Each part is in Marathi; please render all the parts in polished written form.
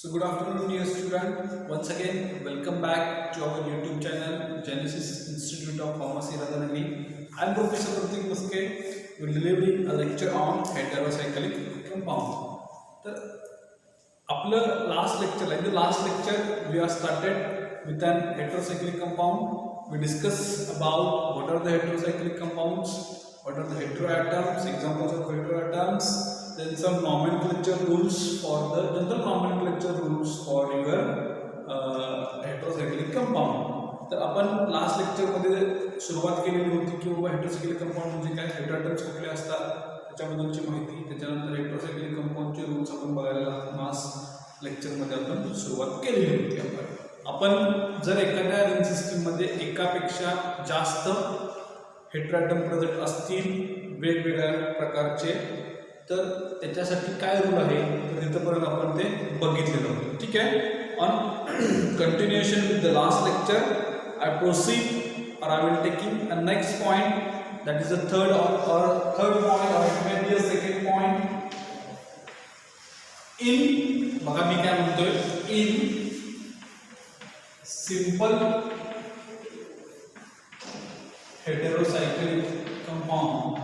So good afternoon dear student. Once again welcome back to our YouTube channel Genesis Institute of Pharmacy Radhanagari. I am Professor Pratik Muske. We will delivering a lecture on heterocyclic compound. तर आपलं last lecture, like the last lecture we have started with an heterocyclic compound. We discuss about what are the heterocyclic compounds, what are the heteroatoms, examples of heteroatoms, then some nomenclature rules for the general nomenclature rules for your heterocyclic compound. तर आपण लास्ट लेक्चर मध्ये सुरुवात केलेली होती की बाबा हेटेरोसायक्लिक कंपाऊंड म्हणजे काय, हेटेरोएटम्स कुठले असतात त्याच्याबद्दलची माहिती, त्याच्यानंतर हेटेरोसायक्लिक कंपाऊंडचे रूल्स आपण बघायला लास्ट लेक्चर मध्ये आपण सुरुवात केलेली होती. आपण जर एखाद्या रिंग सिस्टीम मध्ये एकापेक्षा जास्त हेटेरोएटम प्रेझेंट असतील वेगवेगळ्या प्रकारचे, तर त्याच्यासाठी काय रूल आहे तर तिथपर्यंत आपण ते बघितलेलं होतं. ठीक आहे. On continuation with the last lecture I proceed or I will taking a next point, that is the third point, or it may be a second point. In बघा मी काय म्हणतोय, in simple heterocyclic compound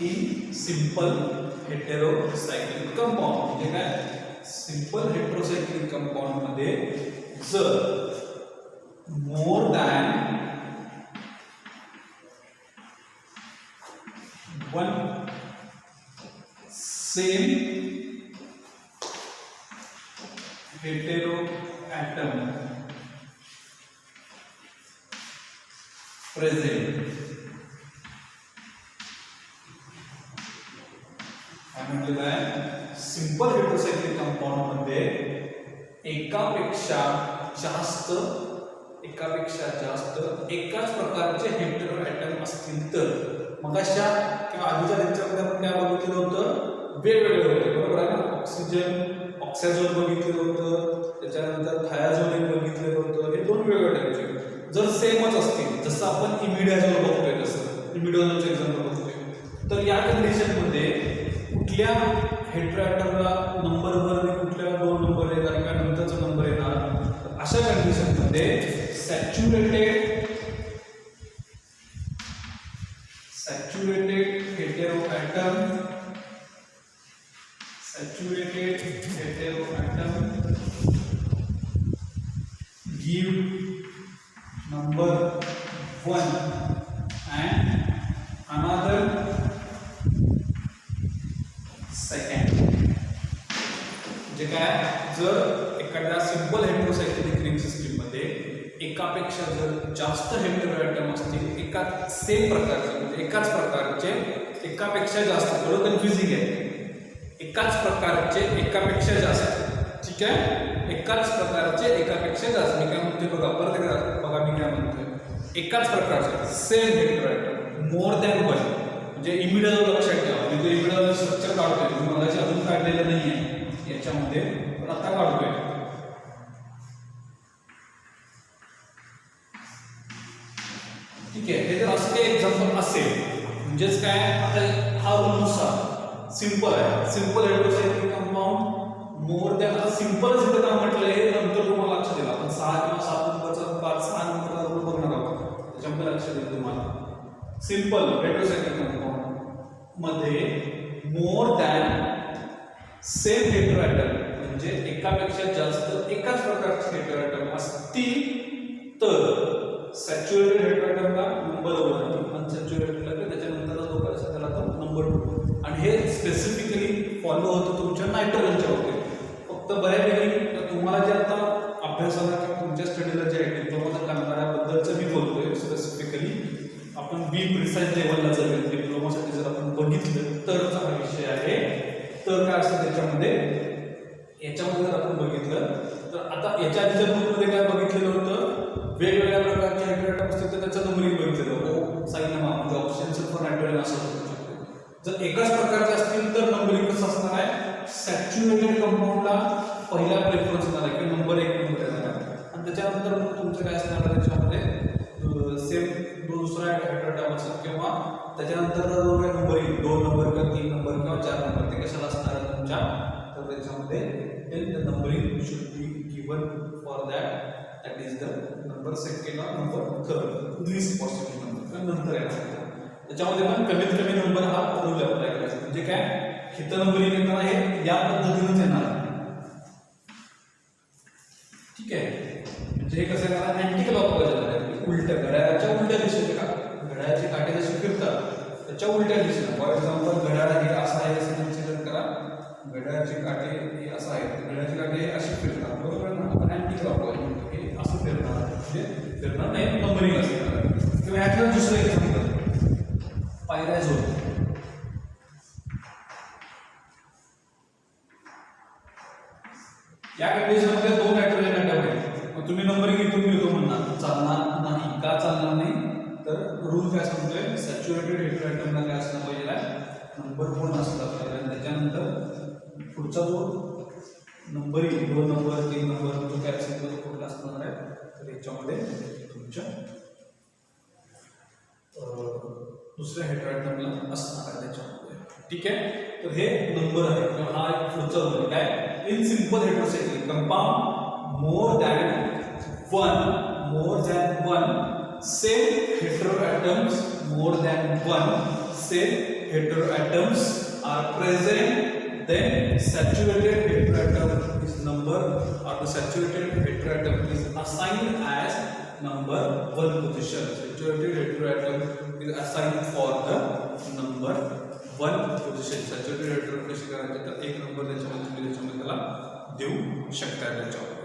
in simple heterocyclic compound म्हणजे काय, सिंपल हेटेरोसायक्लिक कंपाऊंड मध्ये जर मोर than one same heteroatom present, म्हणजे काय, सिंपल हेटेरोसायक्लिक कंपाऊंड मध्ये एकापेक्षा जास्त एकाच प्रकारचे हेटेरोएटम असतील तर, मग अशा किंवा आधीच्या लेक्चरमध्ये आपण काय बघितलं होतं, वेगवेगळे होते, बरोबर आहे ना. ऑक्सिजन बघितलेलं होतं, त्याच्यानंतर थायाझोल बघितलेलं होतं. हे दोन वेगवेगळे टाईपचे जर सेमच असतील, जसं आपण इमिडाझोल बघतोय तसं इमिडाझोलचं एक्झाम्पल बघतोय, तर या कंडिशन मध्ये कुठल्या हेटेरोएटमला नंबर 1 आणि कुठल्या 2 नंबर येणार किंवा नंतरचा नंबर येणार, अशा कंडिशन मध्ये saturated heteroatom give number 1 and another second. म्हणजे काय, जर एखाद्या सिंपल हेटेरोसायक्लिक रिंग सिस्टीम मध्ये एकापेक्षा जर जास्त हेटेरोएटम असतील एका सेम प्रकारचे, म्हणजे एकाच प्रकारचे एकापेक्षा जास्त, थोडं कन्फ्युजिंग आहे, एकाच प्रकारचे एकापेक्षा जास्त, ठीक आहे, एकाच प्रकारचे एकापेक्षा जास्त. मी काय म्हणतोय बघा, परत एकदा बघा मी काय म्हणतोय, एकाच प्रकारचे सेम हेटेरोएटम मोर दॅन 1, म्हणजे इमिडाझोल लक्षात ठेवा. मी ते इमिडाझोल स्ट्रक्चर काढतोय, मी मगाशी अजून काढलेलं नाहीये याच्यामध्ये, पण आता काढतोय. ठीक आहे. हे जर असं काही एक्झाम्पल असेल, म्हणजेच काय, आता हा रूलनुसार सिंपल आहे, सिंपल हेटेरोसायक्लिक कंपाऊंड मोर दॅन, आता सिंपलच इथं का म्हटलंय हे नंतर तुम्हाला लक्षात येईल. आपण 6 किंवा 7 नंबरचा 5-6 नंबरचा रूल बघणार आहोत, त्याच्यामध्ये लक्षात येईल तुम्हाला. सिंपल हेटेरोसायक्लिक कंपाऊंड मध्ये मोर दॅन सेम हेटेरोएटम, म्हणजे एकापेक्षा जास्त एकाच प्रकारचे हेटेरोएटम असतील तर सॅच्युरेटेड हेटेरोएटमला नंबर 1 आणि अनसॅच्युरेटेडला त्याच्यानंतरचा जो करायचा त्याला तो नंबर 2. आणि हे स्पेसिफिकली फॉलो होतं तुमच्या नायट्रोजनच्या बाबतीत. फक्त बऱ्यापैकी तुम्हाला जे आता अभ्यासाला किंवा तुमच्या स्टडीला जे आहे डिप्लोमाचं करणाऱ्याबद्दलचं मी बोलतोय स्पेसिफिकली, आपण बी प्रिसाइज लेवलला जर डिप्लोमासाठी जर आपण बघितलं तरचा हा विषय आहे. तर काय असतं त्याच्यामध्ये, याच्यामध्ये जर आपण बघितलं तर आता याच्या आधीच्या बुकमध्ये काय बघितलेलं होतं, वेगवेगळ्या प्रकारचे हेटेरोएटम असतील तर त्याचं नंबरिंग बघितलेलं, O साइन म्हणजे ऑक्सिजन सल्फर नायट्रोजन असं होऊ शकतो. जर एकाच प्रकारचे असतील तर नंबरिंग कसं असणार आहे, सॅच्युरेटेड कंपाऊंडला पहिला प्रेफरन्स असणार आहे किंवा नंबर 1 नंबर येणार आहे, आणि त्याच्यानंतर मग तुमचं काय असणार त्याच्यामध्ये सेम दुसरा हेटेरोएटम ॲटमचं किंवा त्याच्यानंतर जो काही नंबर येईल 2 नंबर किंवा 3 नंबर किंवा 4 नंबर ते कशाला असणार आहे तुमच्या, तर त्याच्यामध्ये the numbering should be given for that is the number second or number third list possible number नंतर येणार. त्याच्यामध्ये पण कमीत कमी नंबर हा रूल अप्लाय करायचा. म्हणजे काय इथं नंबरिंग येताना हे या पद्धतीनेच येणार. ठीक आहे, म्हणजे हे कसं येणार अँटी क्लॉकवाईज येणार, उलट्या घड्याळाच्या उलट्या दिशेने का घड्याळाचे काटे जसे फिरतात त्याच्या उलट्या दिशेने. फॉर एक्झाम्पल घड्याळ हे असं आहे असं कन्सिडर करा, घड्याळाचे काटे हे असं आहे, घड्याळाचे काटे हे असे फिरतात बरोबर ना. आपण अँटी क्लॉकवाईज म्हणतो हे असं फिरणार, म्हणजे फिरणार नाही नंबरिंग असणार. किंवा ह्यातलं दुसरं एक्झाम्पल पायऱ्या जोड. या कंडिशनमध्ये 2 नायट्रोजन ॲटम आहेत, मग तुम्ही नंबरिंग इथून मिळतो म्हणणार, चालणार नाही. का चालणार नाही, तर रूल काय सांगतोय सॅच्युरेटेड हेटेरोॲटमला काय असलं पाहिजे नंबर 1 असला पाहिजे. आणि त्याच्यानंतर पुढचा जो नंबरिंग 2 नंबर 3 नंबर जो काय असेल तो कुठला असणार आहे, तर याच्यामध्ये तुमच्या दुसऱ्या हेटेरोॲटमला असणार आहे त्याच्यामध्ये. ठीक आहे, तर हे नंबर आहे किंवा हा एक पुढचा रूल काय in simple heterocyclic compound more than one same heteroatoms more than one same heteroatoms are present, then saturated heteroatom is number or the saturated heteroatom is assigned as number 1 position. Saturated heteroatom is assigned for the number 1 position. Saturated heteroatom कशी करायची तर एक नंबर त्याच्यामध्ये त्याला देऊ शकता त्याच्यावर.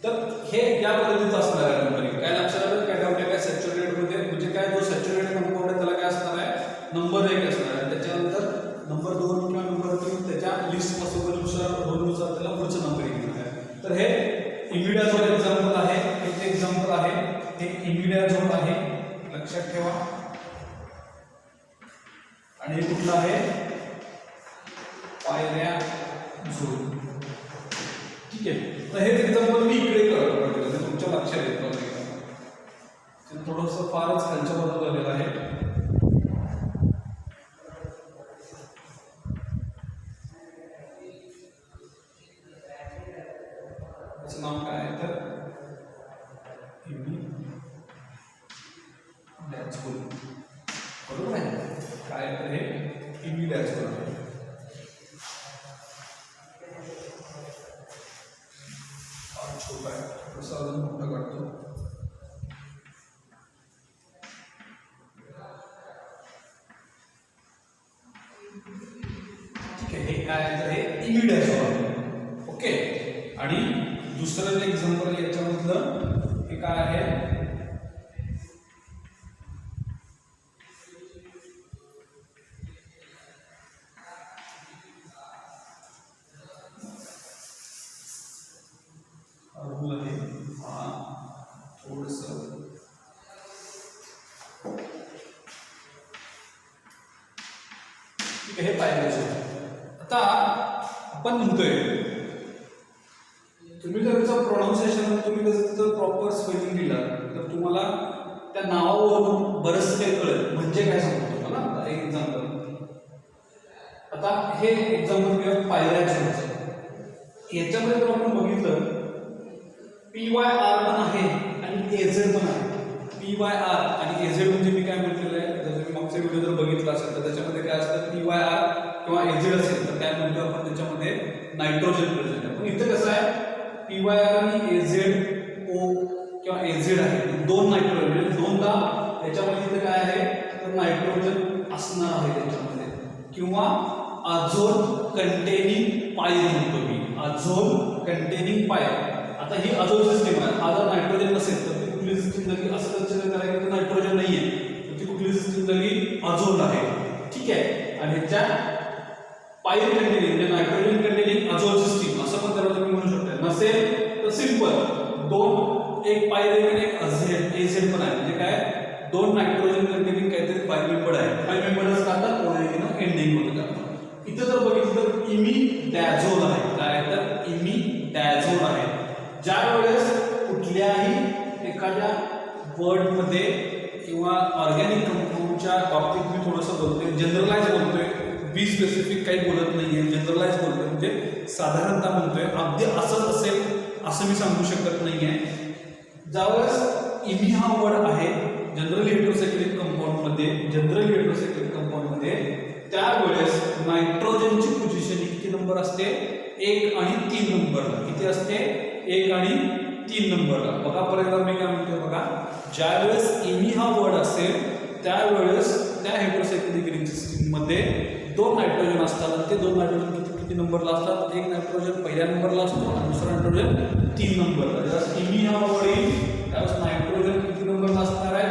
तर हे या पद्धतीचं असणार आहे नंबरिंग. काय लक्षात आलं काय डाऊट आहे काय सॅच्युरेटेड मध्ये म्हणजे काय जो सॅच्युरेटेड कंपाऊंड आहे त्याला काय असणार आहे नंबर 1 असणार आहे. त्याच्यानंतर नंबर 2 किंवा नंबर 3 त्याच्या लिस्ट पॉसिबलनुसार रोलनुसार त्याला पुढचं नंबरिंग येणार आहे. तर हे इमिडाझोल एक्झाम्पल आहे, हे एक्झाम्पल आहे, हे इमिडाझोल आहे लक्षात ठेवा. आणि हे कुठलं आहे पायऱ्याझोल. ठीक आहे, तर हे एक्झाम्पल मी इकडे करायला पाहिजे तुमच्या लक्षात येत नव्हतं. थोडंसं फारच खालच्या बाजूला झालेलं आहे. त्याचं नाव काय आहे तर इमिडाझोल बरोबर आहे. काय तर हे इमिडाझोल आहे. छोटा आहे थोडासा अजून मोठा काढतो. ठीक आहे, हे काय आहे तर हे इमिडाझोल आहे. ओके, आणि दुसरं जे एक्झाम्पल याच्यामधलं हे काय आहे हे पायऱ्याझोल. आता आपण म्हणतोय तुम्ही जर त्याचं प्रोनाऊन्सिएशन तुम्ही जर प्रॉपर स्पेलिंग दिला तर तुम्हाला त्या नावावरून बरंच काही कळेल. म्हणजे काय सांगतो तुम्हाला एक एक्झाम्पल. आता हे एक्झाम्पल किंवा पायऱ्याझोलचं याच्यामध्ये जर आपण बघितलं PYR पण आहे आणि AZ पण आहे. PYR आणि AZ म्हणजे मी काय म्हटलेलं आहे जर तुम्ही मागचा व्हिडिओ जर बघितला असेल तर त्याच्यामध्ये काय असतं PYR किंवा AZ असेल तर काय म्हणतो आपण त्याच्यामध्ये नायट्रोजन प्रेझेंट आहे. पण इथं कसं आहे PYR आणि AZO किंवा AZ आहे दोन नायट्रोजन म्हणजे दोनदा याच्यामध्ये इथं काय आहे तर नायट्रोजन असणार आहे त्याच्यामध्ये. किंवा अझोल कंटेनिंग पायर म्हणतो मी, अझोल कंटेनिंग पायर. आता ही अझोल सिस्टीम आहे. हा जर नायट्रोजन नसेल तर ती कुठली सिस्टीम झाली असं कन्सिडर करायचं की नायट्रोजन नाहीये तर ती कुठली सिस्टीम झाली अझोल आहे. ठीक आहे, आणि ह्याच्या पायर कंटेनिंग म्हणजे नायट्रोजन कंटेनिंग अझोल सिस्टीम असं पण त्याला तुम्ही म्हणू शकता. नसेल तर सिंपल दोन एक पायर आणि एक AZ पण आहे. म्हणजे काय दोन नायट्रोजन कंटेनिंग काहीतरी 5 मेंबर आहे. 5 मेंबर्स राहतात ओरिजिनल एंडिंग होतं. इथं जर बघितलं तर इमिडाझोल आहे. काय तर इमिडाझोल आहे. ज्या वेळेस कुठल्याही एखाद्या वर्डमध्ये किंवा ऑर्गॅनिक कंपाऊंडच्या बाबतीत मी थोडंसं बोलतोय, जनरलाइज बोलतोय, बी स्पेसिफिक काही बोलत नाहीये, जनरलाइज बोलतोय, म्हणजे साधारणतः म्हणतोय. अगदी असंच असेल असं मी सांगू शकत नाहीये. ज्यावेळेस इमी हा वर्ड आहे जनरली हेटेरोसायक्लिक कंपाऊंडमध्ये, त्यावेळेस नायट्रोजनची पोझिशन किती नंबर असते? 1 आणि 3 नंबरला. किती असते? 1 आणि 3 नंबरला. बघा पर्यंत मी काय म्हणतोय बघा, ज्यावेळेस इमी हा वर्ड असेल त्यावेळेस त्या हेटेरोसायक्लिक रिंग सिस्टीम मध्ये 2 नायट्रोजन असतात. आणि ते 2 नायट्रोजन किती नंबरला असतात? एक नायट्रोजन पहिल्या नंबरला असतो आणि दुसरा नायट्रोजन 3 नंबरला. ज्यावेळेस इमी हा वर्ड येईल त्यावेळेस नायट्रोजन किती नंबरला असणार आहे?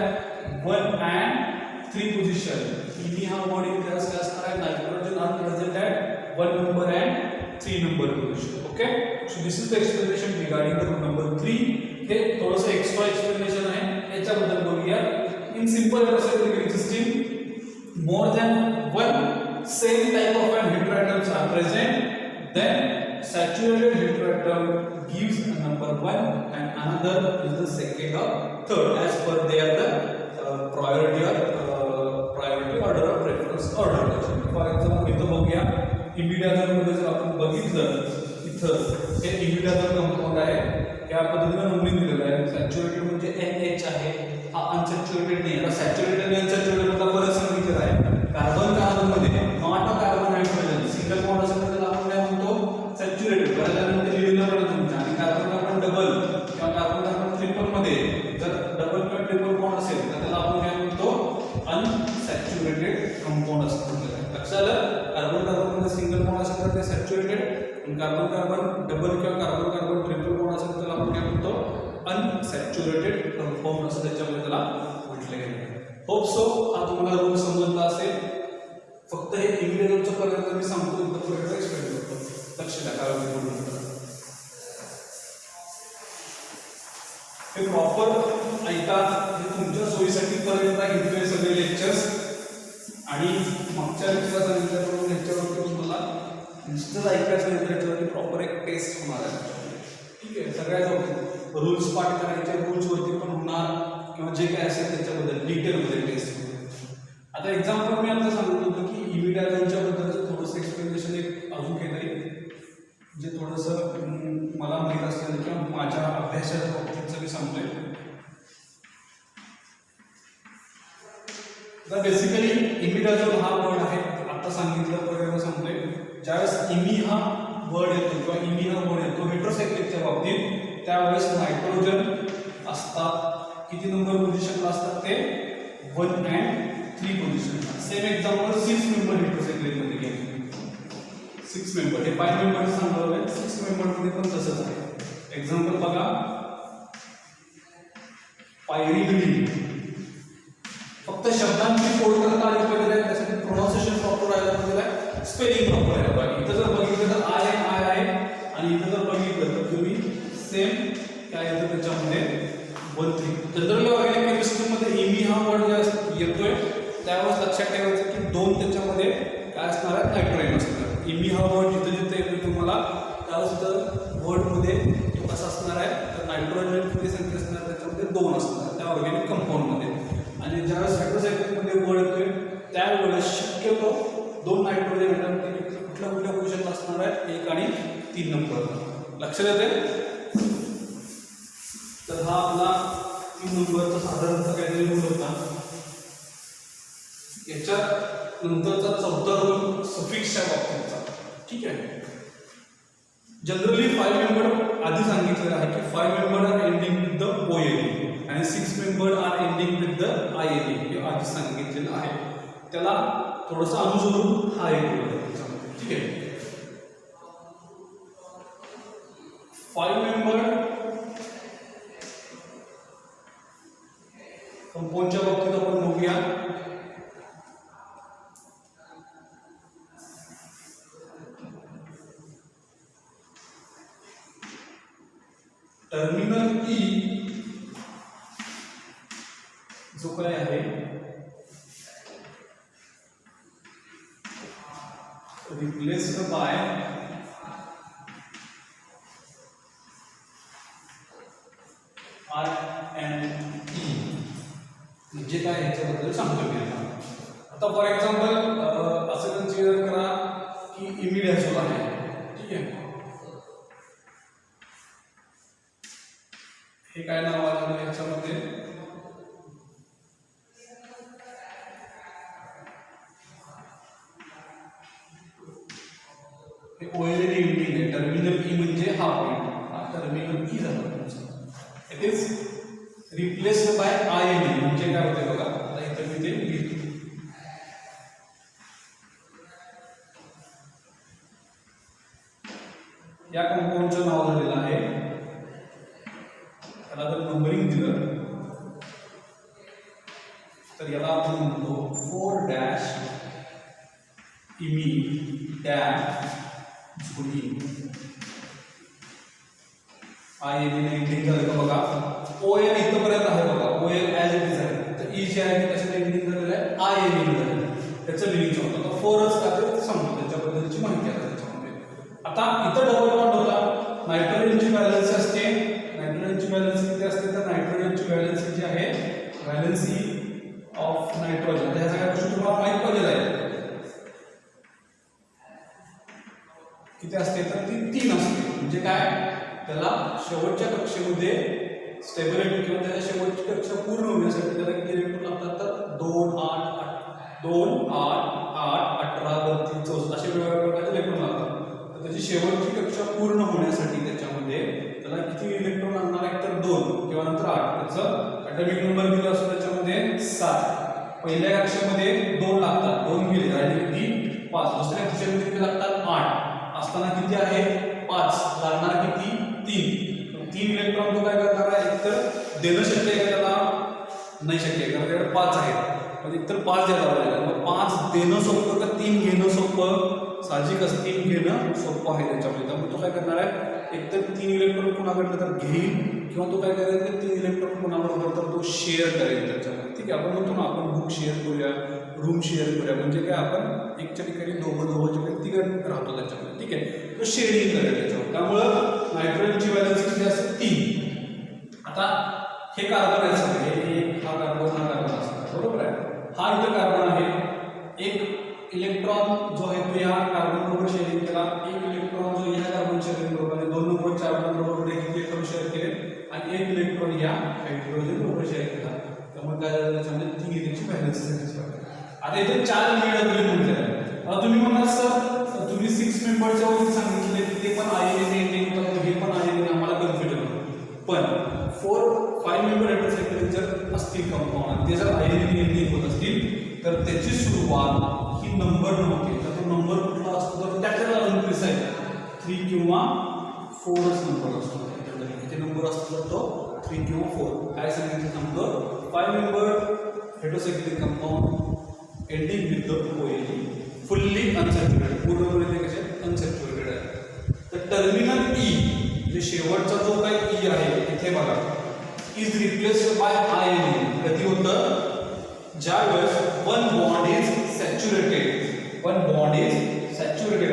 1 and 3 पोझिशन. इमी हा वर्ड येईल त्यावेळेस काय असणार आहे? Nitrogen are present at 1 number and 3 number position. Okay, so this is the explanation regarding the rule number 3. हे थोडंसं एक्स्ट्रा एक्सप्लेनेशन आहे, याच्याबद्दल बोलूया. In simple heterocyclic ring system more than one same type of an heteroatoms are present, then saturated heteroatom gives a number 1 and another is the second or third as per their the priority order of preference order. For example इथं बघूया, इमिडाझोल मध्ये जर आपण बघितलं इथं हे इमिडाझोल कंपाऊंड आहे, या पद्धतीने नोंदणी दिलेलं आहे. सॅच्युरेटेड म्हणजे NH आहे, हा अनसॅच्युरेटेड नाही. आता सॅच्युरेटेड आणि अनसॅच्युरेटेड मध्ये फरक सांगितलेला आहे. कार्बन मध्ये not a carbon hydrogen single bond असेल तर आपण काय म्हणतो? सॅच्युरेटेड. बऱ्याच लिहिलेलं पडलं तुमच्या. आणि कार्बन डबल किंवा कार्बन ट्रिपल मध्ये जर डबल किंवा ट्रिपल बॉन्ड असेल तर त्याला आपण काय म्हणतो? अनसॅच्युरेटेड कंपाऊंड असं म्हटलं आहे. लक्षात आलं? कार्बन मध्ये सिंगल बॉन्ड असेल तर ते सॅच्युरेटेड, कार्बन डबल किंवा कार्बन ट्रिपल बॉन्ड असेल तर आपण काय म्हणतो? अनसॅच्युरेटेड कंपाऊंड असं त्याच्यामध्ये त्याला म्हटलं गेलं. होप सो हा तुम्हाला रूल समजला असेल. फक्त हे इंग्रजीचं पर्यंत मी सांगतो, इथपर्यंत एक्सप्लेन करतो. लक्ष द्या काय हे प्रॉपर ऐका. हे तुमच्या सोयीसाठी पर्यंत घेतोय सगळे लेक्चर्स. आणि मागच्या लेक्चरला सांगितल्याप्रमाणे ह्याच्यावरती तुम्हाला नुसतंच ऐकायचं नाही, त्याच्यावरती प्रॉपर एक टेस्ट होणार आहे. ठीक आहे, सगळ्याच रूल्स पाठ करायचे, रूल्सवरती पण होणार किंवा जे काय असेल त्याच्याबद्दल डिटेलमध्ये टेस्ट होईल. आता एक्झाम्पल मी आता सांगत होतो की इमिडाझोलच्या बद्दलचं थोडंसं एक्सप्लेनेशन एक अजून काहीतरी जे थोडंसं मला माहीत असलेलं किंवा माझ्या अभ्यासाच्या बाबतीतचं मी सांगतोय. तर बेसिकली इमिडाझोल हा वर्ड आहे, आता सांगितलं प्रकारे सांगतोय. ज्यावेळेस इमी हा वर्ड येतो किंवा इमी हा वर्ड येतो हेटेरोसायक्लिकच्या बाबतीत, त्यावेळेस नायट्रोजन असतात. किती नंबर पोझिशनला असतात? ते 1 and 3 पोझिशनला. सेम एक्झाम्पल 6 मेंबर हेटेरोसायक्लिक मध्ये घ्या. 6 मेंबर हे 5 मेंबर सांगतो आहे, 6 मेंबर मध्ये पण तसंच आहे. एक्झाम्पल बघा, पायरीग्लिन. फक्त शब्दांची फोड करता आली पाहिजे, त्यासाठी प्रोनाउन्सिएशन प्रॉपर राहायला पाहिजे, स्पेलिंग प्रॉपर राहायला पाहिजे. इथं जर बघितलं तर आय आहे आणि इथं जर बघितलं तर तुम्ही सेम काय येतं त्याच्यामध्ये 1 3. जनरली ऑर्गॅनिक केमिस्ट्रीमध्ये इमी हा वर्ड येतोय त्यावेळेस लक्षात ठेवायचं की 2 त्याच्यामध्ये काय असणार आहे? नायट्रोजन असणार. इमी हा वर्ड जिथे जिथे येतो तुम्हाला त्यावेळेस तिथं वर्डमध्ये कसं असणार आहे? तर नायट्रोजन किती संख्या असणार? त्याच्यामध्ये 2 असणार त्या ऑर्गॅनिक कंपाऊंडमध्ये. आणि ज्यावेळेस हेटेरोसायक्लिकमध्ये वर्ड येतोय त्यावेळेस शक्यतो 2 नायट्रोजन कुठल्या पोझिशनला असणार आहे? 1 आणि 3 नंबर. लक्षात येते? तर हा आपला 3 नंबरचा साधारणतः काहीतरी रूल होता. याच्या नंतरचा 4था रूल सफिक्सच्या बाबतीतचा. ठीक आहे, जनरली 5 मेंबर आधी सांगितलेलं आहे की 5 member are ending with the OLE आणि 6 member are ending with the ILE. हे आधी सांगितलेलं आहे. त्याला थोडंसं अनुसरून हा एक रूल आहे. ठीक आहे, 5 मेंबर कंपाऊंडच्या बाबतीत आपण बघूया. टर्मिनल E जो काय आहे replaced by R and E. म्हणजे काय ह्याच्याबद्दल सांगतो मी आता फॉर एक्झाम्पल असं कन्सिडर करा की इमिडाझोल आहे, ठीक आहे. हे काय नाव आलं याच्यामध्ये, हे ओएल एंडिंग आहे. टर्मिनल ई म्हणजे हा पॉइंट, हा टर्मिनल ई झाला तुमचा. It is replaced by IN. म्हणजे काय होते बघा, आता इथे मी ते लिहितो. या कंपाऊंडचं नाव झालेलं आहे, त्याला जर नंबरिंग दिलं तर याला आपण म्हणतो 4 इमी झोली. आयएन एंडिंग झालं का बघा. ओएल इथपर्यंत आहे बघा, ओएल ॲज इट इज आहे. तर ई जे आहे त्याच्यात एंडिंग झालेलं आहे, आयएन झालेलं आहे. त्याचं लिहिंग सांगतो. आता 4च का ते सांगतो, त्याच्याबद्दलची माहिती आहे त्याच्यामध्ये. आता इथं डबल बॉन्ड होता, नायट्रोजनची व्हॅलन्सी असते. नायट्रोजनची व्हॅलन्सी किती असते, तर नायट्रोजनची व्हॅलन्सी जी आहे, व्हॅलन्सी ऑफ नायट्रोजन, ह्या सगळ्या गोष्टी तुम्हाला माहित पाहिजे आहे. किती असते, तर ती 3 असते. म्हणजे काय, त्याला शेवटच्या कक्षेमध्ये स्टेबिलिटी किंवा त्याच्या शेवटची कक्षा पूर्ण होण्यासाठी त्याला किती इलेक्ट्रॉन लागतात, तर 2, 8, 18, 32, 34 असे वेगवेगळ्या प्रकारचे इलेक्ट्रॉन लागतात. तर त्याची शेवटची कक्षा पूर्ण होण्यासाठी त्याच्यामध्ये त्याला किती इलेक्ट्रॉन लागणार आहेत, तर 2 किंवा नंतर 8. त्याचं ॲटॉमिक नंबर किती असतो त्याच्यामध्ये 7. पहिल्या कक्षेमध्ये 2 लागतात, 2 गेले आणि किती 5. दुसऱ्या कक्षेमध्ये किती लागतात 8 असताना किती आहे 5, लागणार किती 3 इलेक्ट्रॉन तो काय करणार आहे, एकतर देणं शक्य आहे त्याला, नाही शक्य आहे कारण त्याकडे 5 आहेत. पण एकतर 5 द्यायला पाहिजे. मग 5 देणं सोपं का 3 घेणं सोपं, साहजिकच 3 घेणं सोपं आहे त्याच्यामध्ये. त्यामुळे तो काय करणार आहे, एकतर 3 इलेक्ट्रॉन कोणाकडलं तर घेईल किंवा तो काय करेल, 3 इलेक्ट्रॉन कोणाबरोबर तर तो शेअर करेल त्याच्यामध्ये. ठीक आहे, आपण म्हणतो ना आपण बुक शेअर करूया, रूम शेअर करूया, म्हणजे काय आपण एकच्या ठिकाणी दोघं व्यक्तिगत राहतो त्याच्यामध्ये. ठीक आहे, तो शेअरिंग करेल त्याच्यावर. त्यामुळं नायट्रोजनची व्हॅलन्सी किती असते 3. आता हे कार्बन आहे सगळे, हे हा कार्बन असतो, बरोबर आहे. हा इथं कार्बन आहे, एक इलेक्ट्रॉन जो आहे तो या कार्बन बरोबर शेअरिंग केला, एक इलेक्ट्रॉन जो या कार्बन शेअरिंग बरोबर आहे, 2 नंबर 4 नंबर बरोबर एक इलेक्ट्रॉन शेअर केले आणि एक इलेक्ट्रॉन या हायड्रोजन बरोबर शेअर केला. त्यामुळे काय झालं, त्याच्यामध्ये 3 इलेक्ट्रॉनची व्हॅलन्सी झाली. आता इथे 4 इमिडाझोल म्हटले आहे. आता तुम्ही म्हणाल सर तुम्ही 6 मेंबरच्या वरती सांगितले की ते पण आयएन एंडिंग होतं, हे पण आयएन, आम्हाला कन्फ्युजन होतं. पण 4-5 मेंबर हेटेरोसायक्लिक जर असतील कंपाऊंड आणि ते जर आयएन एंडिंग होत असतील तर त्याची सुरुवात ही नंबर नव्हती. तर तो नंबर कुठला असतो, तर त्याच्याला अनप्रिसाइज 3 किंवा 4च नंबर असतो. किती नंबर असतो, तर तो 3 किंवा 4. काय सांगितलं number, 5 member heterocyclic compound ending with the ole fully unsaturated, पूर्णपणे ते कसे अनसॅच्युरेटेड आहे. तर टर्मिनल ई म्हणजे शेवटचा जो काही ई आहे इथे बघा, इज रिप्लेस्ड बाय आयएन. कधी होतं, ज्या वेळेस one bond is saturated,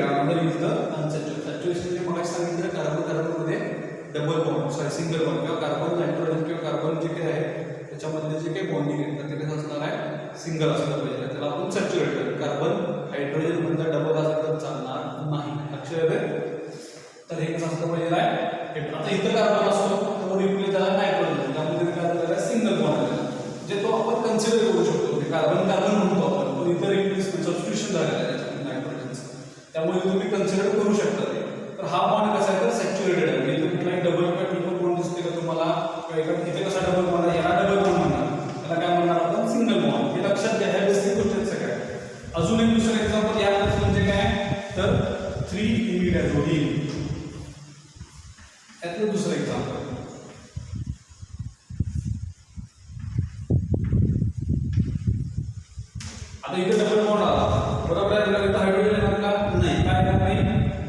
another is the unsaturated. Saturation म्हणजे मग सांगितलं कार्बन मध्ये डबल बॉन्ड, सिंगल बॉन्ड किंवा कार्बन नायट्रोजन किंवा कार्बन जे काही आहे त्याच्यामध्ये जे काही बॉन्डिंग आहे तर ते कसं असणार आहे, सिंगल असलं पाहिजे. त्याला आपण सॅच्युरेटेड. कार्बन हायड्रोजन मधला डबल असेल तर चालणार नाही. लक्षात येते, तर हे कसं असलं पाहिजे आहे. आता इथं कार्बन असतो तो रिप्लेस झाला नायट्रोजन, त्यामध्ये काय झालं सिंगल बॉन्ड झाला, जे तो आपण कन्सिडर करू शकतो. कार्बन म्हणतो आपण, पण इथं रिप्लेसमेंट सबस्टिट्यूशन झालेलं आहे त्याच्यामध्ये नायट्रोजनचं, त्यामुळे तुम्ही कन्सिडर करू शकता ते. तर हा बॉन्ड कसा आहे, तर सॅच्युरेटेड आहे. म्हणजे कुठलाही डबल किंवा ट्रिपल बॉन्ड दिसते का तुम्हाला, इथे कसा डबल बॉन्ड आहे, याला डबल बॉन्ड म्हणणार, त्याला काय म्हणणार आपण, सिंगल बॉन्ड. हे लक्षात घ्या, ह्या बेसिक गोष्टी आहेत सगळ्या. अजून एक दुसरं एक्झाम्पल यामध्ये म्हणजे काय, तर 3 इमिडाझोल. यातलं दुसरं एक्झाम्पल, आता इथे डबल बॉन्ड आला, बरोबर आहे. इथं हायड्रोजन येणार का, नाही. काय येणार नाही,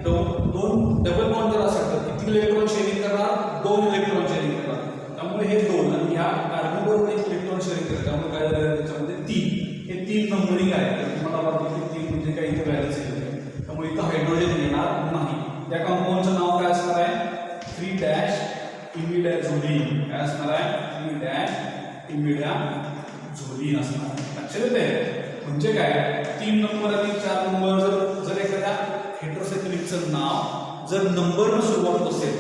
2 डबल बॉन्ड जर असेल तर किती इलेक्ट्रॉन शेअरिंग करणार, 2 इलेक्ट्रॉन शेअरिंग करणार. त्यामुळे हे 2 आणि ह्या कार्बन बरोबर 1 इलेक्ट्रॉन शेअरिंग करतात. त्यामुळे काय झालं त्याच्यामध्ये 3. हे 3 नंबरिंग आहे. तुम्हाला वाटतं की 3 म्हणजे काही इथे व्हॅलन्स येते, त्यामुळे इथं हायड्रोजन येणार नाही. त्या कंपाऊंडचं नाव काय असणार आहे, 3 इमिडाझोलिन. काय असणार आहे, 3 इमिडाझोलिन. जोडी असणार. लक्षात येते म्हणजे काय 3 नंबर आणि 4 नंबर जर एखाद्या हेटेरोसायक्लिकचं नाव जर नंबरनं सुरुवात असेल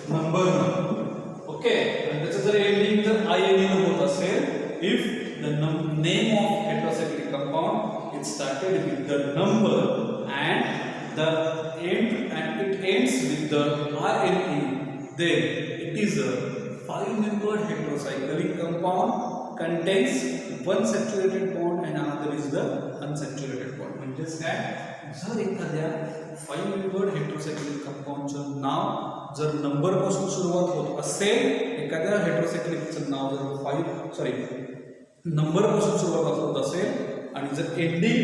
नंबरनं ओके आणि त्याचं जर एंडिंग जर INE होत असेल if the name of heterocyclic compound it started with the number and the end and it ends with the INE then it is a 5-membered heterocyclic compound contains one saturated bond and another is the unsaturated bond. म्हणजेच काय जर एखाद्या 5-membered heterocyclic कंपाऊंडचं नाव जर नंबर पासून सुरुवात होत असेल एखाद्या हेटेरोसायक्लिकचं नाव जर नंबर पासून सुरुवात होत असेल आणि जर एंडिंग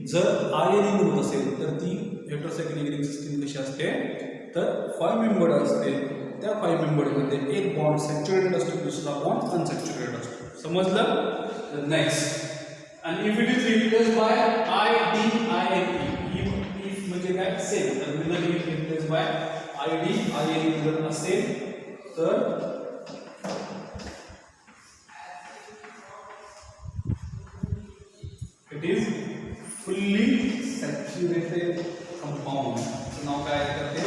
जर INE होत असेल तर ती हेटेरोसायक्लिक रिंग सिस्टीम कशी असते तर 5 मेंबर्ड असते. त्या 5 मेंबर्डमध्ये एक बॉन्ड सॅच्युरेटेड असतो दुसरा बॉन्ड अनसॅच्युरेटेड असतो. समजलं. नेक्स्ट आणि if it is replace by IDINE if म्हणजे काय same terminal if replace by IDINE जर असेल तर it is fully saturated compound. नाव काय करते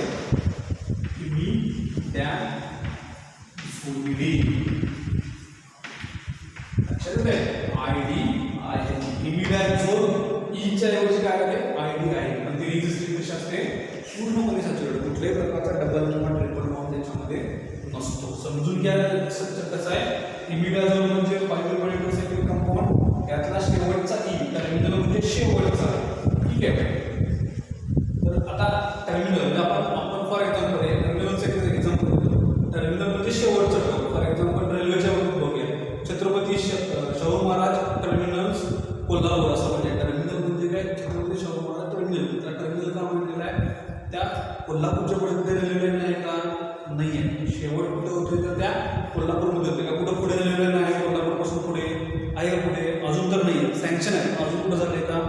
त्या जोडी. लक्षात येते IDINE इमिडॅझोल ईच्या ऐवजी काय आहे ID आहे पण ती रिजिस्ट्री कशी असते पूर्णपणे सॅच्युरेटेड कुठल्याही प्रकारचा डबल किंवा ट्रिपल बॉन्ड त्याच्यामध्ये नसतो. समजून घ्या स्ट्रक्चर कसं आहे. इमिडॅझोल म्हणजे 5-membered heterocyclic कंपाउंड यातला शेवटचा ई टर्मिनल म्हणजे शेवटचा. ठीक आहे. तर आता टर्मिनल आपण फॉर एक्झाम्पल टर्मिनलचं एक एक्झाम्पल देतो. टर्मिनल म्हणजे शेवटचं टोक. फॉर एक्झाम्पल रेल्वेच्या बाबतीत बघूया छत्रपती शाहू महाराज टर्मिनल्स कोल्हापूर असं म्हणजे टर्मिनल म्हणजे काय छत्रपती शाहू महाराज टर्मिनल. त्या टर्मिनल का म्हटलेलं आहे त्या कोल्हापूरच्या पुढे कुठे रेल्वे नाही का नाही आहे. शेवट कुठे होते तर त्या कोल्हापूरमध्ये होते का कुठं पुढे रेल्वे नाही कोल्हापूरपासून पुढे आहे का पुढे अजून तर नाही सँक्शन आहे अजून कुठं झालं का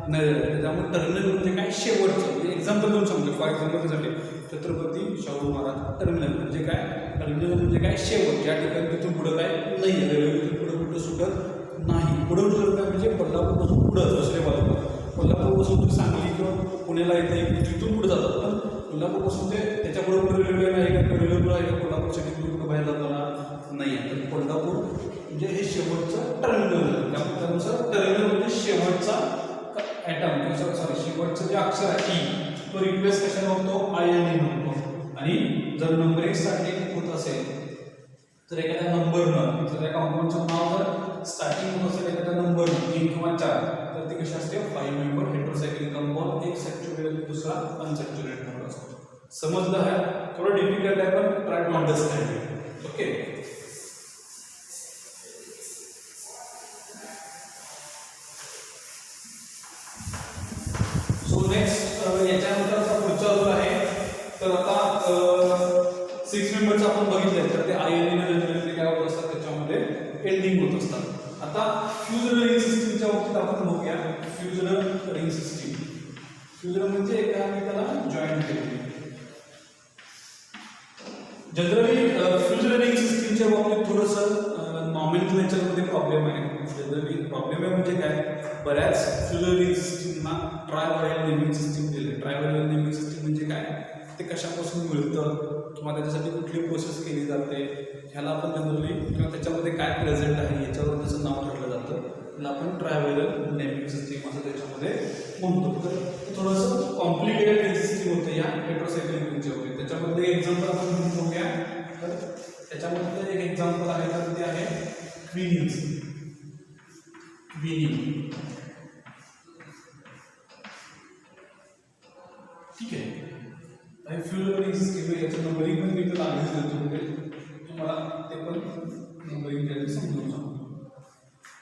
नाही. त्यामुळे टर्मिनल म्हणजे काय शेवटचं एक्झाम्पल देऊन सांगतो. फॉर एक्झाम्पलसाठी छत्रपती शाहू महाराज टर्मिनल म्हणजे काय टर्मिनल म्हणजे काय शेवट या ठिकाणी तिथून पुढं काय नाही आहे रेल्वे तिथून पुढं कुठं सुटत नाही. पुढं सुटत काय म्हणजे कोल्हापूरपासून पुढं दुसऱ्या बाजूला कोल्हापूरपासून तुम्ही सांगली किंवा पुण्याला येते तिथून पुढे जातात पण कोल्हापूरपासून ते त्याच्या पुढे रेल्वे नाही का रेल्वे आहे का कोल्हापूरच्या तिथून कुठं बाहेर जाताना नाही आहे. तर कोल्हापूर म्हणजे हे शेवटचं टर्मिनल झालं. त्यानुसार टर्मिनल म्हणजे शेवटचा ॲटम सॉरी शेवटचं जे अक्षर आहे ई तो रिप्लेस कशाने होतो INE होतो. आणि जर नंबरिंग स्टार्टिंग होत असेल तर एखाद्या नंबरनं जर त्या कंपाऊंडचं नाव जर स्टार्टिंग होत असेल एखाद्या नंबरनं 3 किंवा 4 तर ती कशी असते 5-membered heterocyclic कंपाऊंड एक सॅच्युरेटेड दुसरा अनसॅच्युरेटेड म्हणून असतो. समजलं आहे. थोडं डिफिकल्ट आहे पण try to understand it. Okay. Next याच्यानंतरचा पुढचा जो आहे तर आता 6 मेंबरचं आपण बघितलंय तर ते INE जनरली काय होत असतात त्याच्यामध्ये एंडिंग होत असतात. आता फ्युजनल रिंग सिस्टीमच्या बाबतीत आपण बघूया. फ्युजनल रिंग सिस्टीम फ्युजन म्हणजे एकामेकाला जॉईंट केलेली. जनरली फ्युजनल रिंग सिस्टीमच्या बाबतीत थोडंसं नॉमेनक्लेचरमध्ये प्रॉब्लेम आहे. जनरली प्रॉब्लेम आहे म्हणजे काय बऱ्याच फ्युजनल रिंग सिस्टीमना ट्रायव्हायल नेमिंग सिस्टीम दिले. ट्रायव्हायल नेमिंग सिस्टीम म्हणजे काय ते कशापासून मिळतं किंवा त्याच्यासाठी कुठली प्रोसेस केली जाते ह्याला आपण जनरली किंवा त्याच्यामध्ये काय प्रेझेंट आहे याच्यावर त्याचं नाव ठरलं जातं. त्याला आपण ट्रायव्हायल नेमिंग सिस्टीम असं त्याच्यामध्ये म्हणतो. तर ते थोडंसं कॉम्प्लिकेटेड रिंग सिस्टीम होतं या हेटेरोसायक्लिक रिंगच्या होते. त्याच्यामध्ये एक्झाम्पल आपण घेऊन बघूया. तर त्याच्यामधलं एक एक्झाम्पल आहे तर ते आहे क्विनिन्स. ठीक आहे. आणि फ्युजनल रिंग सिस्टीम याचं नंबरिंग पण मी त्याला आधीच देतो म्हणजे तुम्हाला ते पण नंबरिंग द्यायला समजून सांगतो.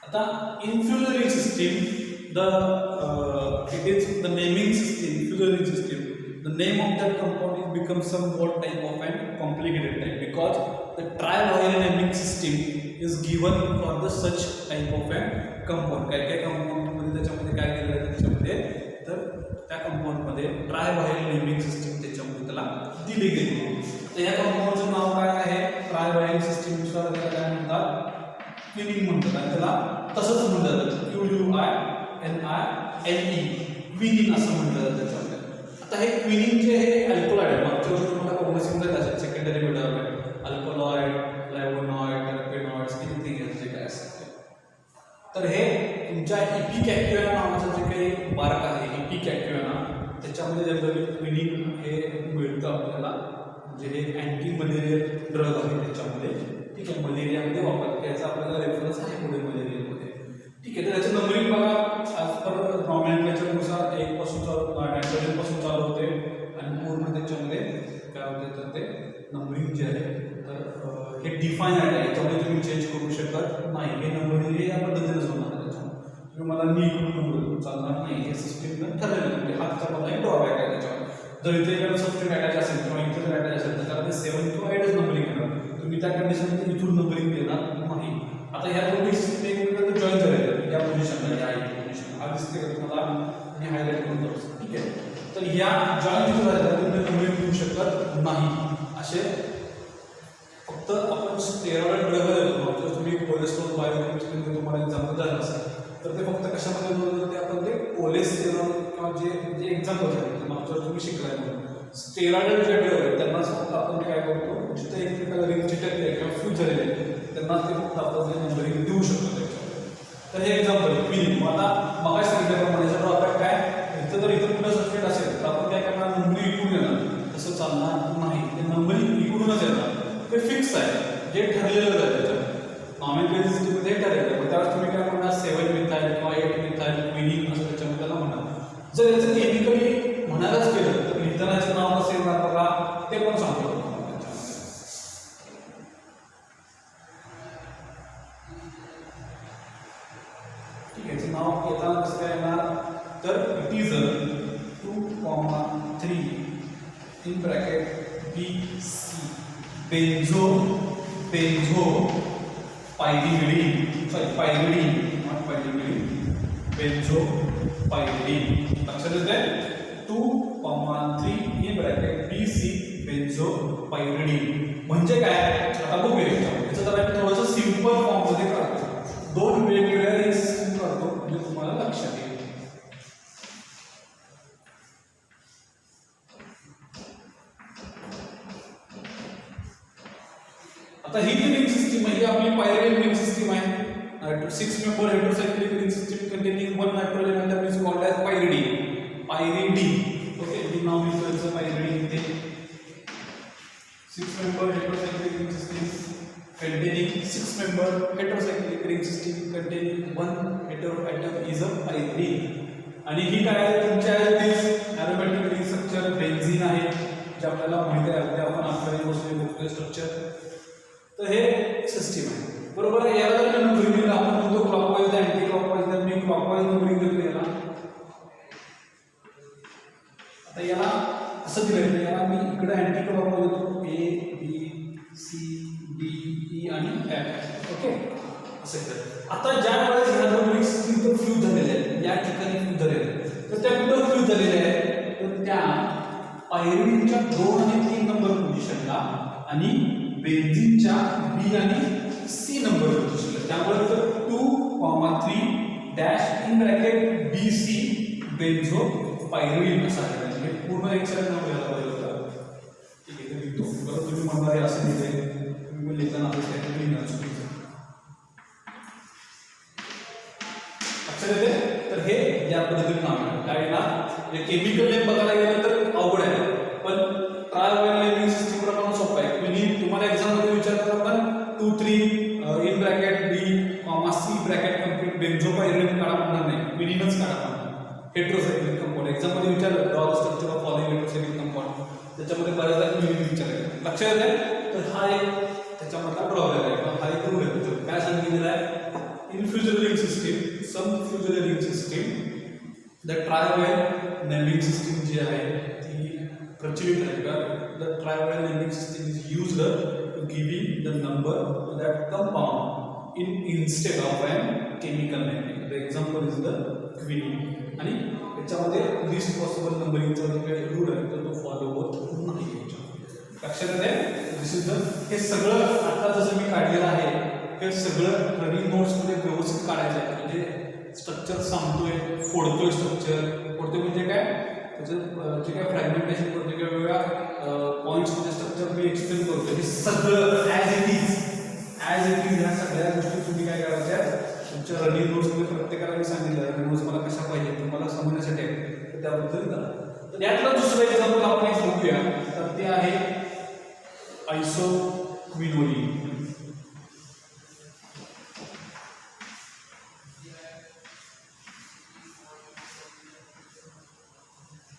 आता in fusional ring system it is the naming system fusion ring system the name of that compound is becomes somewhat type of an complicated type because the trivial naming system is given for the such type of an compound. काय काय कंपाऊंड मध्ये त्याच्यामध्ये काय केलं आहे त्याच्यामध्ये तर त्या कंपाऊंड मध्ये ट्रायव्हायल नेमिंग सिस्टीम त्याच्यामध्ये त्याला दिली गेली. तर या कंपाऊंडचं नाव काय आहे ट्रायव्हायल सिस्टीम नुसार त्याला काय म्हणतात क्विनिन म्हणतात आणि त्याला तसंच म्हटलं जातं QUININE क्विनिन असं म्हटलं जातं त्याच्यामध्ये. आता हे क्विनिन जे हे अल्कोलॉइड आहे, मागच्या वर्षी तुम्हाला कोग्निशन झालं असेल सेकंडरी मिडल अल्कोलॉइड, फ्लॅवोनॉइड, टर्पेनॉइड्स किती जे काय असतं. तर हे तुमच्या इपिकॅक्टिव्हाना नावाचं जे काही बारक आहे इपिकॅक्टिव्हाना, त्याच्यामध्ये जनरली क्विनिन हे मिळतं आपल्याला. म्हणजे हे अँटी मलेरियल ड्रग आहे त्याच्यामध्ये. ठीक आहे, मलेरियामध्ये वापरतात, याचा आपल्याला रेफरन्स आहे पुढे मलेरियामध्ये. ठीक आहे, तर याचं नंबरिंग बघा आज पर नॉमॅनक्लेचरनुसार 1 पासून चालू नायट्रोजन पासून चालू होते आणि पूर्ण त्याच्यामध्ये काय होते तर ते नंबरिंग जे आहे तर हे डिफाईन आहे, याच्यामध्ये तुम्ही चेंज करू शकत नाही. हे नंबरिंग हे या पद्धतीनेच होणार आहे. त्याच्यामुळे तुम्ही मला मी इकडून नंबर चालणार नाही, हे सिस्टीम ठरलेलं म्हणजे हातचा मला एक ड्रॉबॅक आहे त्याच्यावर. जर इथे एखादं सबस्क्रिप्ट अटॅच असेल किंवा इथे जर अटॅच असेल तर त्याला ते 7 किंवा 8च नंबरिंग येणार, तुम्ही त्या कंडिशनमध्ये इथून नंबरिंग देणार नाही. आता ह्या दोन्ही सिस्टीम एकमेकांना जॉईन झालेल्या या पोझिशनला, या पोझिशन हा दिसते का तुम्हाला, मी हायलाइट करून करतो. ठीक आहे, तर या जॉईन जिथे झालेल्या तुम्ही नंबरिंग देऊ शकत नाही. असे फक्त आपण स्टेरॉइड ड्रग देतो. जर तुम्ही कोलेस्ट्रॉल बायोकेमिस्ट्रीमध्ये तुम्हाला एक्झाम्पल झालं असेल तर ते फक्त कशामध्ये होतं ते आपण ते कोलेस्टेरॉल किंवा जे एक्झाम्पल आहे मागच्या तुम्ही शिकलाय म्हणून स्टेरॉइड जे ड्रग आहेत त्यांनाच फक्त आपण काय करतो, जिथे एकमेकाला रिंग चिटकले किंवा फ्यूज झालेले त्यांनाच ते फक्त आपण ते नंबरिंग देऊ शकतो त्याच्यामध्ये. तर हे एक्झाम्पल क्विनिन. आता मग सांगितल्याप्रमाणे ड्रॉबॅक काय, इथं जर इथं कुठं सबस्क्रिप्ट असेल तर आपण काय करणार, नंबरिंग इकडून येणार, तसं चालणार नाही. ते नंबरिंग इकडूनच येणार, ते फिक्स आहे, जे ठरलेलं आहे त्याच्यात नॉमॅनक्लेचरमध्ये ठरलेलं आहे. त्यावेळेस तुम्ही काय म्हणणार 7 मिथाइल किंवा 8 मिथाइल क्विनिन असं त्याच्यामध्ये त्याला म्हणणार. जर याचं केमिकली म्हणायलाच केलं तर लिहितानाचं नाव नसेल ना बघा, ते पण सांगतो. ठीक आहे, याचं नाव येताना कसं काय येणार तर it is 2,3 in bracket BC benzo pyridine, not pyridine, benzo pyridine. लक्षात येते 2,3 in bracket BC benzo pyridine म्हणजे काय. आता बघूया याचं जरा मी थोडंसं सिंपल फॉर्ममध्ये काढतो, 2 वेगवेगळ्या रिंग्स काढतो म्हणजे तुम्हाला लक्षात येईल. आता ही जी रिंग सिस्टीम आहे ही आपली पायरिडिन रिंग सिस्टीम आहे. 6 member heterocyclic ring system containing 1 nitrogen atom is called as pyridine. ओके, हे नाव लिहायचं pyridine इथे. 6 member heterocyclic ring system containing 6 member heterocyclic ring system containing 1 hetero atom is a pyridine. आणि ही काय आहे तुमच्या एरोमॅटिक रिंग स्ट्रक्चर बेन्झीन आहे जे आपल्याला माहिती आहे, आपण आपल्या बघतोय स्ट्रक्चर. तर हे सिस्टीम आहे बरोबर. याला जर मी नंबरिंग दिला, आपण म्हणतो क्लॉकवाईज अँटी क्लॉकवाईज, तर मी क्लॉकवाईज नंबरिंग देतो याला. आता याला असं दिलं तर याला मी इकडे अँटी क्लॉकवाईज देतो A B C D E आणि F. ओके, असं तर आता ज्या वेळेस ह्या दोन रिंग्स इथं फ्यूज झालेल्या आहेत, या ठिकाणी फ्यूज झालेल्या आहेत, तर त्या कुठं फ्यूज झालेल्या आहेत तर त्या पायरिडिनच्या 2 आणि 3 नंबर पोझिशनला आणि बेन्झीनच्या B आणि C नंबर पोझिशनला. त्यामुळे तर 2,3 dash in bracket BC benzo पायरिडिन असं आहे. म्हणजे पूर्ण एक सर नाव घ्यायला पाहिजे होतं. ठीक आहे, ते लिहितो बरं. तुम्ही म्हणणार आहे असं लिहिलंय, तुम्ही लिहिताना असं काहीतरी लिहिणार चुकीचं. लक्षात येते. तर हे या पद्धतीने नाव आहे काय ना, केमिकल नेम बघायला गेलं तर अवघड आहे, पण ट्रायल नेमिंग सिस्टीम प्रमाणे सोपं आहे. तुम्ही तुम्हाला एक्झाम मध्ये विचारतात आपण 2,3 in bracket B, C bracket complete benzopyridine काढा म्हणणार नाही, क्विनिनच काढा म्हणणार. हेटेरोसायक्लिक कंपाऊंड एक्झाम मध्ये विचारलं draw the structure of following heterocyclic compound, त्याच्यामध्ये बऱ्याचदा क्विनिन विचारलं. लक्षात येते. तर हा एक त्याच्यामधला प्रॉब्लेम आहे, पण हा एक रूल आहे. काय सांगितलेलं आहे in fused ring system, some fused ring system the trivial naming system जी आहे ती प्रचलित आहे का. The trivial naming system is used to giving the number to that compound instead of an chemical naming. The example is the quinine. आणि याच्यामध्ये लिस्ट पॉसिबल नंबरिंगचा जो काही रूल आहे तर तो फॉलो होत नाही. लक्षात येते. दिस इज द हे सगळं आता जसं मी काढलेलं आहे हे सगळं रनिंग नोट्समध्ये व्यवस्थित काढायचं आहे. म्हणजे स्ट्रक्चर सांगतोय, फोडतोय फोडतोय म्हणजे काय, त्याचं जे काय फ्रॅगमेंटेशन करतो किंवा वेगवेगळ्या पॉईंट्समध्ये स्ट्रक्चर मी एक्सप्लेन करतो, हे सगळं ॲज इट इज ह्या सगळ्या गोष्टी तुम्ही काय करायच्या तुमच्या रनिंग नोट्समध्ये प्रत्येकाला मी सांगितलं रनिंग नोट्स मला कशा पाहिजे तुम्हाला समजण्यासाठी आहे, तर त्याबद्दल करा. तर यातलं दुसरं एक्झाम्पल आपण एक बघूया. तर ते आहे आयसोक्विनोलिन.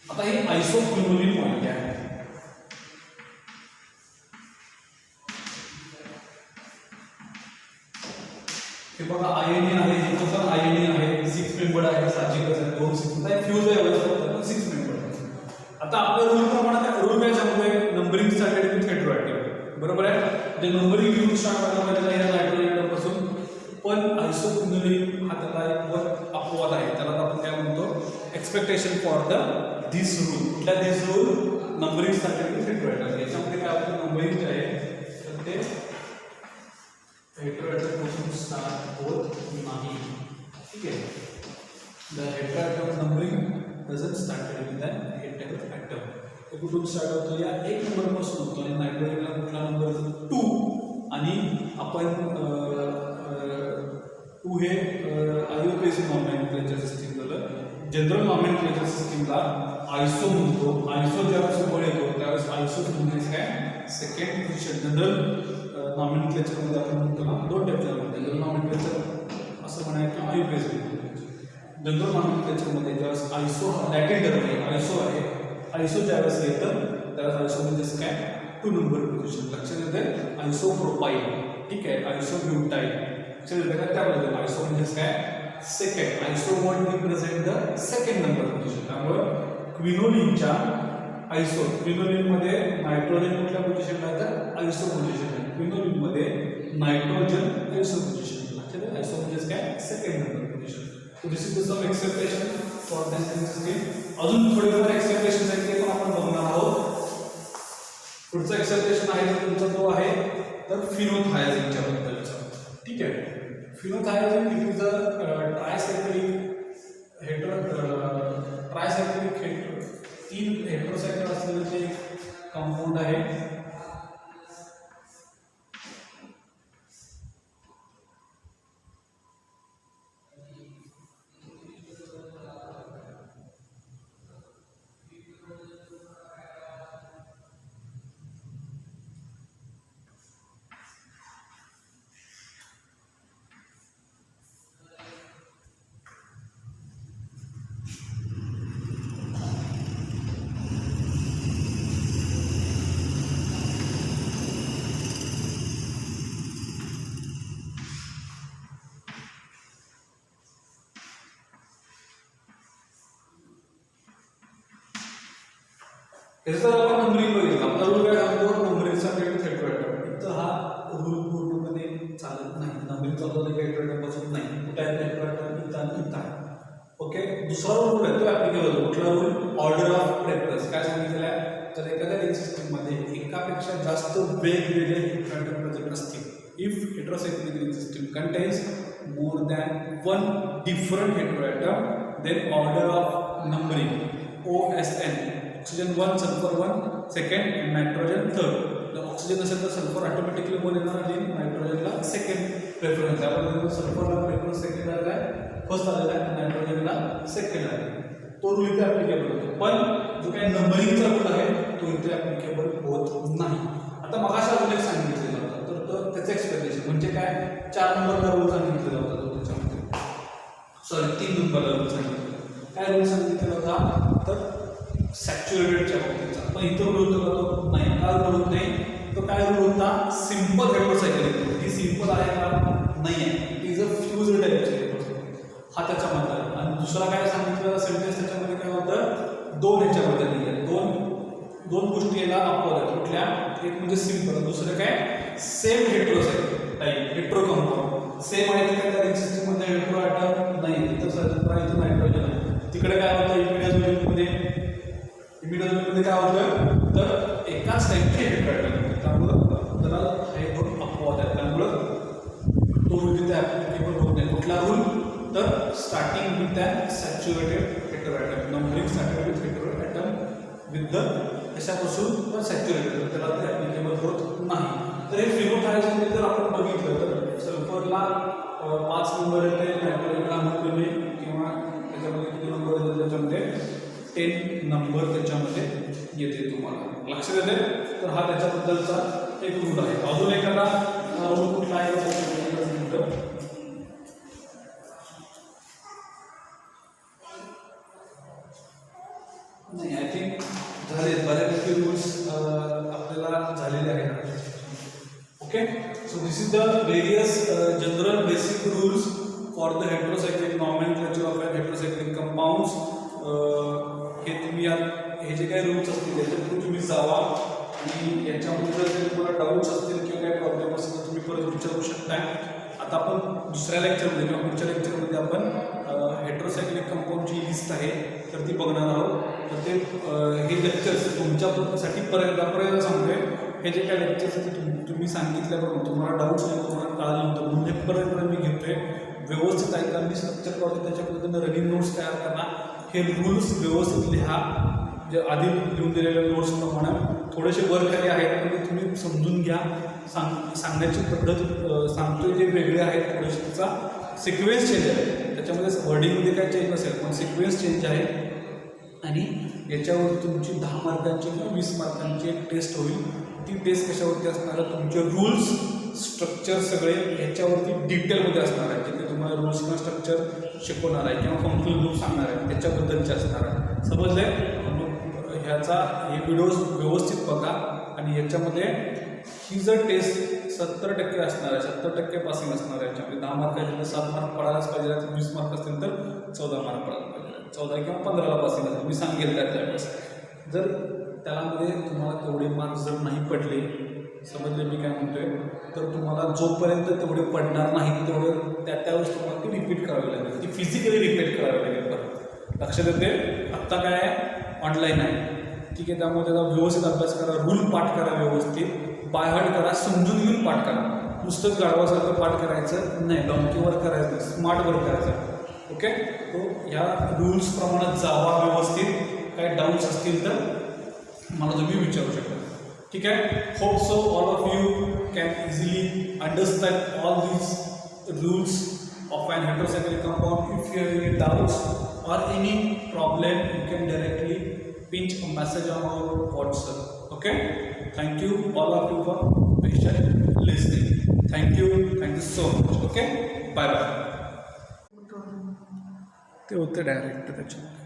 आता हे आयसोक्विनोलिन पॉईंट आहे. हे बघा आयनिन आहे, हे पण आयनिन आहे, 6 मेंबर आहे, साहजिकच आहे, 2 6 आहे, फ्यूज आहे पण 6 मेंबर. आता आपल्या रूल प्रमाणे रूल काय सांगतोय, नंबरिंग स्टार्टेड विथ हेटेरोएटम, बरोबर आहे. म्हणजे नंबरिंग घेऊन स्टार्ट करायला पाहिजे या नायट्रोजन पासून. पण आयसोक्विनोलिन हा त्याला एक अपवाद आहे, त्याला आपण काय म्हणतो, expectation for the this rule. कुठल्या this rule, numbering started with heteroatom. याच्यामध्ये काय आपण नंबरिंग जे आहे तर ते हेटेरोएटम पासून स्टार्ट होत नाही. ठीक आहे. The heteroatom numbering doesn't started with an heteroatom. तो कुठून स्टार्ट होतो, या 1 नंबर पासून होतो. आणि नायट्रोजनला कुठला नंबर 2, आणि आपण 2 हे आयोपेसिक नॉमेनक्लेचर सिस्टीम झालं. जनरल नॉमेनक्लेचर सिस्टीमला आयसो म्हणतो. आयसो ज्यावेळेस वर येतो त्यावेळेस आयसो म्हणजे काय, सेकंड पोझिशन. जनरल नॉमेनक्लेचरमध्ये आपण म्हणतो ना 2 टाईपचे आहेत, जनरल नॉमेनक्लेचर असं म्हणायचं किंवा आयोपेसिक. जनरल नॉमेनक्लेचरमध्ये ज्यावेळेस आयसो लॅटिन टर्म आहे, आयसो आहे, आयसो ज्यावेळेस येतं त्यावेळेस आयसो म्हणजे काय, 2 नंबर पोझिशन. लक्षात येते, आयसोप्रोपाईल. ठीक आहे, आयसोब्युटाईल. लक्षात येते का, त्याबद्दल आयसो म्हणजे काय, second. Iso word represent the second number position. त्यामुळे क्विनोलिनच्या आयसो, क्विनोलिनमध्ये नायट्रोजन कुठल्या पोझिशनला येतं, आयसो पोझिशन. क्विनोलिनमध्ये नायट्रोजन आयसो पोझिशन. लक्षात आहे, आयसो म्हणजे काय, second number position. So this is the some exception for the system. अजून थोडेफार एक्सेप्टेशन आहेत ते पण आपण बघणार आहोत. पुढचं एक्सेप्टेशन आहे तुमचा जो आहे तर फिनोथायझिनच्या बद्दलचा. ठीक आहे. फिनोथायझिन it is a tricyclic tricyclic 3 हेटेरोसायकल असलेलं ते कंपाऊंड आहे. त्याचा आपण नंबरिंग बघितलं. आपला रूल काय सांगतो, नंबरिंगचा हेटेरोएटम. इथं हा रूल पूर्णपणे चालत नाही. नंबरिंग चालतो हेटेरोएटम पासून नाही. कुठे आहे हेटेरोएटम, इथं आणि इथं आहे. ओके. दुसरा रूल आहे तो ऍप्लिकेबल होतो. कुठला रूल, ऑर्डर ऑफ प्रेफरन्स. काय सांगितलेलं आहे, तर एखाद्या रिंग सिस्टीममध्ये एकापेक्षा जास्त वेगवेगळे हेटेरोएटम प्रेझेंट असतील, if heterocyclic ring system contains more than 1 different heteroatom, then order of numbering OSN. Oxygen 1, sulphur 1 second, nitrogen third. जर ऑक्सिजन असेल तर सल्फर ऑटोमॅटिकली 1 येणार आणि नायट्रोजनला सेकंड प्रेफरन्स. त्यामुळे सल्फरला प्रेफरन्स सेकंड आलेला आहे, फर्स्ट आलेला आहे, नायट्रोजनला सेकंड आहे. तो रूल इथे ऍप्लिकेबल होतो. पण जो काही नंबरिंगचा रूल आहे तो इथे ऍप्लिकेबल होत नाही. आता मगाशी अजून एक सांगितलेलं होतं तर त्याचं एक्सप्लेनेशन म्हणजे काय, 4 नंबरचा रूल सांगितलेला होता तो त्याच्यामध्ये, सॉरी 3 नंबरचा रूल सांगितलेला. काय रूल सांगितलेला होता तर सॅच्युरेटेडच्या बाबतीचा. पण इथं रूल होतो का, तो नाही. का रूल होत नाही, तो काय रूल होता, सिंपल हेटेरोसायकल. ही सिंपल आहे का, नाही आहे, इट इज अ फ्यूज्ड टाईपचे हेटेरोसायकल. हा त्याच्या मध्ये. आणि दुसरा काय सांगितलं सेंटेन्स त्याच्यामध्ये काय होतं, 2 ह्याच्यामध्ये नाही आहे. दोन गोष्टी याला अपवाद आहेत. कुठल्या, एक म्हणजे सिंपल, दुसरं काय same heterocycle type, hetero compound same आहे. तिकडे त्या रिंग सिस्टीममध्ये हेटेरोएटम नाही, इथं सल्फर आहे, इथं नायट्रोजन आहे. तिकडे काय होतं, इमिडाझोलिनमध्ये काय होतं तर एकाच टाईपचे हेटेरोएटम. त्यामुळं त्याला हे 2 अपवाद आहेत. त्यामुळं कुठला रूल तर starting with unsaturated heteroatom, numbering started with heteroatom with the कशापासून तर सॅच्युरेटेड, त्याला ते ॲप्लिकेबल होत नाही. तर हे फिनोटायपमध्ये जर आपण बघितलं तर सल्फरला 5 नंबर येते, नायट्रोजनला 9 किंवा त्याच्यामध्ये किती नंबर येते त्याच्यामध्ये 10 नंबर त्याच्यामध्ये येते. तुम्हाला लक्षात येते. तर हा त्याच्याबद्दलचा एक रूल आहे. अजून एखादा रूल कुठला आहे नाही, आय थिंक झाले बऱ्यापैकी रूल्स आपल्याला झालेले आहेत. Okay, so this is the various general basic rules for the heterocyclic nomenclature of an heterocyclic compounds. हे तुम्ही हे जे काही रूल्स असतील त्याच्यातून तुम्ही जावा आणि याच्यामध्ये जर काही तुम्हाला डाऊट्स असतील किंवा काही प्रॉब्लेम असेल तर तुम्ही परत विचारू शकताय. आता आपण दुसऱ्या लेक्चरमध्ये किंवा पुढच्या लेक्चरमध्ये आपण हेटेरोसायक्लिक कंपाऊंडची लिस्ट आहे तर ती बघणार आहोत. तर ते हे लेक्चर्स तुमच्यासाठी परत सांगतोय. हे जे काही लेक्चर्स तुम्ही सांगितल्याबरोबर तुम्हाला डाऊट्स नाही, तुम्हाला कळालं नव्हतं म्हणून हे परत मी घेतोय. व्यवस्थित ऐका, मी स्ट्रक्चर करतो त्याच्या पद्धतीनं रनिंग नोट्स तयार करा. हे रूल्स व्यवस्थित लिहा, जे आधी लिहून दिलेल्या नोट्सप्रमाणे थोडेसे वरखाली आहेत पण ते तुम्ही समजून घ्या. सांगण्याची पद्धत सांगतोय ते वेगळे आहेत, थोडेसे त्याचा सिक्वेन्स चेंज आहे. त्याच्यामध्ये वर्डिंगमध्ये काय चेंज नसेल पण सिक्वेन्स चेंज आहे. आणि याच्यावर तुमची 10 मार्कांची किंवा 20 मार्कांची एक टेस्ट होईल. ती टेस्ट कशावरती असणार आहे, तुमचे रूल्स स्ट्रक्चर सगळे ह्याच्यावरती डिटेलमध्ये असणार आहे. जिथे तुम्हाला रूल्स किंवा स्ट्रक्चर शिकवणार आहे किंवा फंक्शनल रूल सांगणार आहे त्याच्याबद्दलचे असणार आहे. समजले? ह्याचा हे व्हिडिओज व्यवस्थित बघा. आणि याच्यामध्ये ही जर टेस्ट 70% असणार आहे, 70% पासिंग असणार आहे. याच्यामध्ये 10 मार्काचे तर 7 मार्क पडायलाच पाहिजे. 20 मार्क असतील तर 14 मार्क पडायला पाहिजे. 14 किंवा 15ला पासिंग असेल मी सांगेल त्यावेळेस. जर त्यामध्ये तुम्हाला तेवढे मार्क्स जर नाही पडले, समजले मी काय म्हणतोय, तर तुम्हाला जोपर्यंत तेवढे पडणार नाही तेवढे त्यावेळेस तुम्हाला ती रिपीट करावी लागेल. ती फिजिकली रिपीट करावी लागेल. परत लक्षात येते. आत्ता काय आहे, ऑनलाईन आहे, ठीक आहे. त्यामुळे त्याचा व्यवस्थित अभ्यास करा, रूल पाठ करा, व्यवस्थित बाय हार्ट करा, समजून घेऊन पाठ करा. नुसतंच गाढवासारखं पाठ करायचं नाही, डॉंकीवर करायचं नाही, स्मार्टवर करायचं. ओके, तो ह्या रूल्सप्रमाणे जावा व्यवस्थित. काही डाऊट्स असतील तर मला तुम्ही विचारू शकता. ठीक आहे. Hope so all of you can easily understand all these rules of an heterocyclic compound. If you have any doubts or any problem, you can directly pinch a message on our WhatsApp. Okay, thank you all of you for patient listening. Thank you so much. Okay, bye bye. ते होते डायरेक्ट त्याच्यामध्ये.